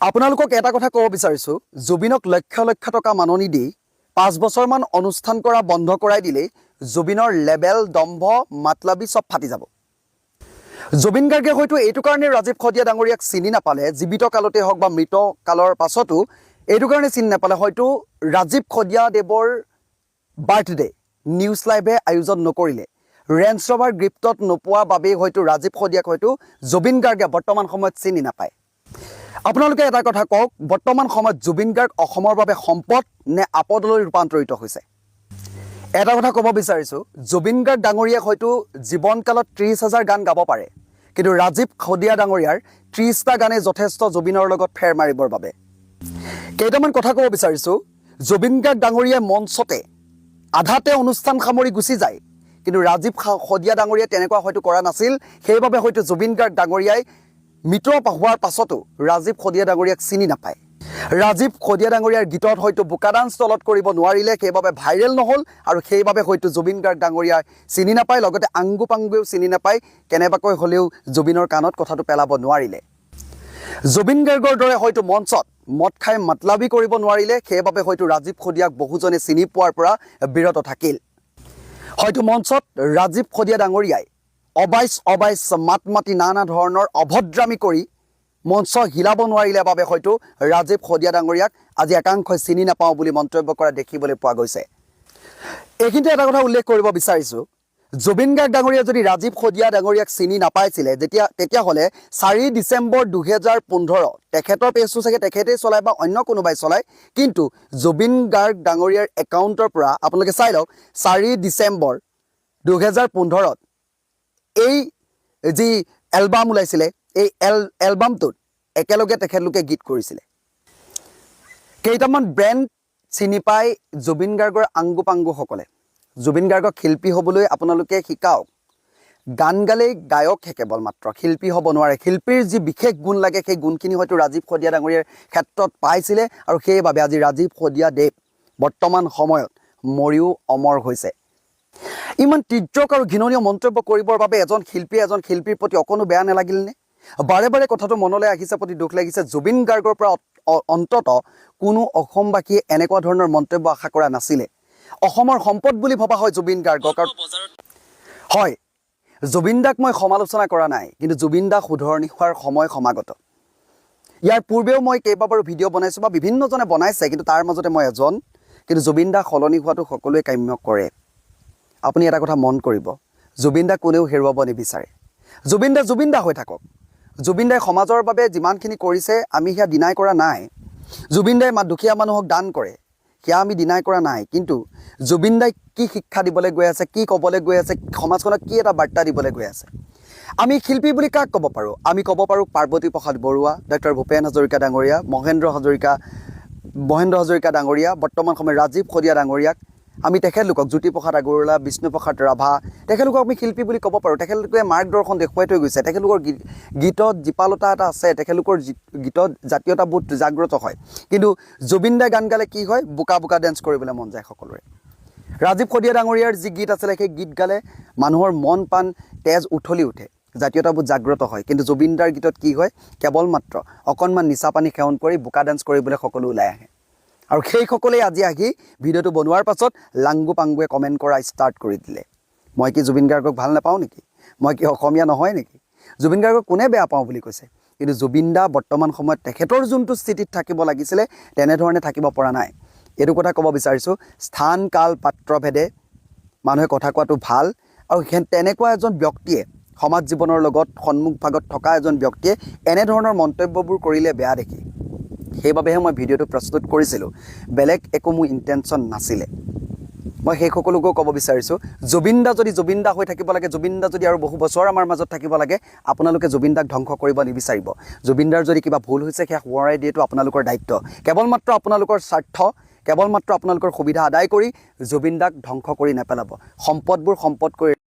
আপোনালোকক এটা কথা ক'ব বিচাৰিছোঁ, জুবিনক লক্ষ লক্ষ টকা মাননি দি 5 বছৰমান অনুষ্ঠান কৰা বন্ধ কৰাই দিলেই জুবিনৰ লেবেল, দম্ভ, মাতলাবি চব ফাটি যাব। জুবিন গাৰ্গে হয়তো এইটো কাৰণে ৰাজীৱ খদিয়া ডাঙৰীয়াক চিনি নাপালে, জীৱিত কালতে হওক বা মৃত কালৰ পাছতো এইটো কাৰণে চিনি নাপালে, হয়তো ৰাজীৱ খদিয়া দেৱৰ বাৰ্থডে নিউজ লাইভে আয়োজন নকৰিলে, ৰেঞ্জ ৰভাৰ গ্ৰিপ্টত নোপোৱা বাবেই হয়তো ৰাজীৱ খদিয়াক হয়তো জুবিন গাৰ্গে বৰ্তমান সময়ত চিনি নাপায়। আপোনালোকে এটা কথা কওক, বৰ্তমান সময়ত জুবিন গাৰ্গ অসমৰ বাবে সম্পদ নে আপদলৈ ৰূপান্তৰিত হৈছে? এটা কথা ক'ব বিচাৰিছোঁ, জুবিন গাৰ্গ ডাঙৰীয়াক হয়তো জীৱনকালত 30,000 গান গাব পাৰে, কিন্তু ৰাজীৱ খদিয়া ডাঙৰীয়াৰ 30টা গানে যথেষ্ট জুবিনৰ লগত ফেৰ মাৰিবৰ বাবে। কেইটামান কথা ক'ব বিচাৰিছোঁ, জুবিন গাৰ্গ ডাঙৰীয়াই মঞ্চতে আধাতে অনুষ্ঠান সামৰি গুচি যায়, কিন্তু ৰাজীৱ খদিয়া ডাঙৰীয়াই তেনেকুৱা হয়তো কৰা নাছিল। সেইবাবে হয়তো জুবিন গাৰ্গ ডাঙৰীয়াই মৃত হোৱাৰ পাছতো ৰাজীৱ খদিয়া ডাঙৰীয়াক চিনি নাপায়। ৰাজীৱ খদিয়া ডাঙৰীয়াৰ গীতত হয়তো বোকা ডান্স তলত কৰিব নোৱাৰিলে, সেইবাবে ভাইৰেল নহ'ল, আৰু সেইবাবে হয়তো জুবিন গাৰ্গ ডাঙৰীয়াই চিনি নাপায়, লগতে আংগু পাংগুৱেও চিনি নাপায়, কেনেবাকৈ হ'লেও জুবিনৰ কাণত কথাটো পেলাব নোৱাৰিলে। জুবিন গাৰ্গৰ দৰে হয়তো মঞ্চত মদ খাই মাতলাবি কৰিব নোৱাৰিলে, সেইবাবে হয়তো ৰাজীৱ খদিয়াক বহুজনে চিনি পোৱাৰ পৰা বিৰত থাকিল। হয়তো মঞ্চত ৰাজীৱ খদিয়া ডাঙৰীয়াই অবাইচ মাত মাতি নানা ধৰণৰ অভদ্ৰামী কৰি মঞ্চ হিলাব নোৱাৰিলে বাবে হয়তো ৰাজীৱ খদিয়া ডাঙৰীয়াক আজি একাংশই চিনি নাপাওঁ বুলি মন্তব্য কৰা দেখিবলৈ পোৱা গৈছে। এইখিনিতে এটা কথা উল্লেখ কৰিব বিচাৰিছোঁ, জুবিন গাৰ্গ ডাঙৰীয়া যদি ৰাজীৱ খদিয়া ডাঙৰীয়াক চিনি নাপাইছিলে তেতিয়াহ'লে 4 ডিচেম্বৰ 2015 তেখেতৰ পেজটো চাগে তেখেতেই চলায় বা অন্য কোনোবাই চলায়, কিন্তু জুবিন গাৰ্গ ডাঙৰীয়াৰ একাউণ্টৰ পৰা আপোনালোকে চাই লওক, 4 ডিচেম্বৰ 2015 এই যি এলবাম ওলাইছিলে, এই এলবামটোত একেলগে তেখেতলোকে গীত কৰিছিলে। কেইটামান ব্ৰেণ্ড চিনি পায় জুবিন গাৰ্গৰ আংগু পাংগুসকলে। জুবিন গাৰ্গক শিল্পী হ'বলৈ আপোনালোকে শিকাওক। গান গালেই গায়কহে কেৱল মাত্ৰ, শিল্পী হ'ব নোৱাৰে। শিল্পীৰ যি বিশেষ গুণ লাগে, সেই গুণখিনি হয়তো ৰাজীৱ খদিয়া ডাঙৰীয়াৰ ক্ষেত্ৰত পাইছিলে, আৰু সেইবাবে আজি ৰাজীৱ খদিয়া দেৱ বৰ্তমান সময়ত মৰিও অমৰ হৈছে। ইমান তীৰ্যক আৰু ঘৃণনীয় মন্তব্য কৰিবৰ বাবে এজন শিল্পীৰ প্ৰতি অকণো বেয়া নালাগিলনে? বাৰে বাৰে কথাটো মনলৈ আহিছে, প্ৰতি দুখ লাগিছে। জুবিন গাৰ্গৰ পৰা অন্তত কোনো অসমবাসীয়ে এনেকুৱা ধৰণৰ মন্তব্য আশা কৰা নাছিলে। অসমৰ সম্পদ বুলি ভবা হয় জুবিন গাৰ্গক। হয়, জুবিন দাক মই সমালোচনা কৰা নাই, কিন্তু জুবিন দাক শুধৰণি হোৱাৰ সময় সমাগত। ইয়াৰ পূৰ্বেও মই কেইবাবাৰো ভিডিঅ' বনাইছোঁ বা বিভিন্নজনে বনাইছে, কিন্তু তাৰ মাজতে মই এজন। কিন্তু জুবিন দাক সলনি হোৱাটো সকলোৱে কাম্য কৰে। আপুনি এটা কথা মন কৰিব, জুবিন দাক কোনেও হেৰুৱাব নিবিচাৰে। জুবিন দা হৈ থাকক। জুবিন দাই সমাজৰ বাবে যিমানখিনি কৰিছে আমি সেয়া ডিনাই কৰা নাই। জুবিন দাই দুখীয়া মানুহক দান কৰে, সেয়া আমি ডিনাই কৰা নাই। কিন্তু জুবিন দাই কি শিক্ষা দিবলৈ গৈ আছে, কি ক'বলৈ গৈ আছে, সমাজখনক কি এটা বাৰ্তা দিবলৈ গৈ আছে? আমি শিল্পী বুলি কাক ক'ব পাৰোঁ? আমি ক'ব পাৰোঁ পাৰ্বতী প্ৰসাদ বৰুৱা, ডক্টৰ ভূপেন হাজৰিকা ডাঙৰীয়া, মহেন্দ্ৰ হাজৰিকা ডাঙৰীয়া, বৰ্তমান সময়ত ৰাজীৱ খদিয়া ডাঙৰীয়াক, আমি তেখেতলোকক, জ্যোতিপ্ৰসাদ আগৰৱালা, বিষ্ণুপ্ৰসাদ ৰাভা, তেখেতলোকক আমি শিল্পী বুলি ক'ব পাৰোঁ। তেখেতলোকে মাৰ্গদৰ্শন দেখুৱাই থৈ গৈছে। তেখেতলোকৰ গীতত জীপালতা এটা আছে, তেখেতলোকৰ গীতত জাতীয়তাবোধ জাগ্ৰত হয়। কিন্তু জুবিন দাই গান গালে কি হয়? বোকা বোকা ডেন্স কৰিবলৈ মন যায় সকলোৰে। ৰাজীৱ খদিয়া ডাঙৰীয়াৰ যি গীত আছিলে, সেই গীত গালে মানুহৰ মন প্ৰাণ তেজ উঠলি উঠে, জাতীয়তাবোধ জাগ্ৰত হয়। কিন্তু জুবিন দাৰ গীতত কি হয়? কেৱল মাত্ৰ অকণমান নিচা পানী সেৱন কৰি বোকা ডেন্স কৰিবলৈ সকলো ওলাই আহে। আৰু সেইসকলেই আজি আহি ভিডিঅ'টো বনোৱাৰ পাছত লাংগু পাংগুৱে কমেণ্ট কৰা ষ্টাৰ্ট কৰি দিলে। মই কি জুবিন গাৰ্গক ভাল নাপাওঁ নেকি? মই কি অসমীয়া নহয় নেকি? জুবিন গাৰ্গক কোনে বেয়া পাওঁ বুলি কৈছে? কিন্তু জুবিন দা বৰ্তমান সময়ত তেখেতৰ যোনটো স্থিতিত থাকিব লাগিছিলে তেনেধৰণে থাকিব পৰা নাই। এইটো কথা ক'ব বিচাৰিছোঁ, স্থান কাল পাত্ৰ ভেদে মানুহে কথা কোৱাটো ভাল, আৰু তেনেকুৱা এজন ব্যক্তিয়ে, সমাজ জীৱনৰ লগত সন্মুখভাগত থকা এজন ব্যক্তিয়ে এনেধৰণৰ মন্তব্যবোৰ কৰিলে বেয়া দেখি, সেইবাবেহে মই ভিডিঅ'টো প্ৰস্তুত কৰিছিলোঁ। বেলেগ একো মোৰ ইণ্টেনশ্যন নাছিলে। মই সেই সকলোকো ক'ব বিচাৰিছোঁ, জুবিন দা যদি জুবিন দা হৈ থাকিব লাগে, জুবিন দা যদি আৰু বহু বছৰ আমাৰ মাজত থাকিব লাগে, আপোনালোকে জুবিন দাক ধ্বংস কৰিব নিবিচাৰিব। জুবিন দাৰ যদি কিবা ভুল হৈছে, সেয়া সোঁৱৰাই দিয়াটো আপোনালোকৰ দায়িত্ব। কেৱল মাত্ৰ আপোনালোকৰ স্বাৰ্থ, কেৱল মাত্ৰ আপোনালোকৰ সুবিধা আদায় কৰি জুবিন দাক ধ্বংস কৰি নেপেলাব। সম্পদবোৰ সম্পদ কৰি